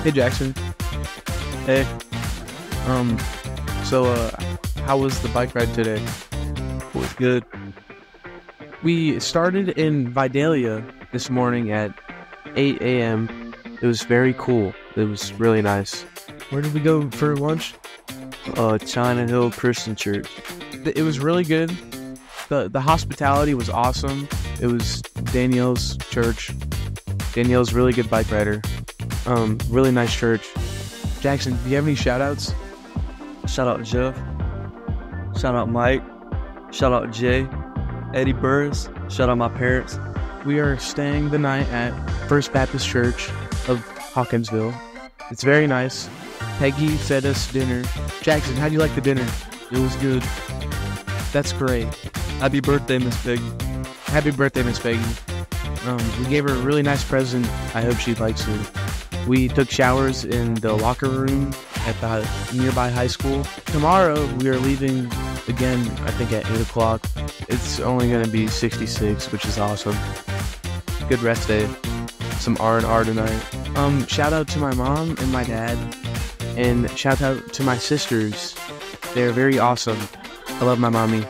Hey Jackson. Hey, Um, how was the bike ride today? was good. We started in Vidalia this morning at 8 a.m. It was very cool. It was really nice. Where did we go for lunch? China Hill Christian Church. It was really good. The hospitality was awesome. It was Danielle's church. Danielle's a really good bike rider. Really nice church. Jackson, do you have any shout outs? Shout out Jeff. Shout out Mike. Shout out Jay. Eddie Burris. Shout out my parents. We are staying the night at First Baptist Church of Hawkinsville. It's very nice. Peggy fed us dinner. Jackson, how'd you like the dinner? It was good. That's great. Happy birthday, Miss Peggy. Happy birthday, Miss Peggy. We gave her a really nice present. I hope she likes it. We took showers in the locker room at the nearby high school. Tomorrow, we are leaving again, I think at 8 o'clock. It's only going to be 66, which is awesome. Good rest day. Some R&R tonight. Shout out to my mom and my dad. And shout out to my sisters. They're very awesome. I love my mommy.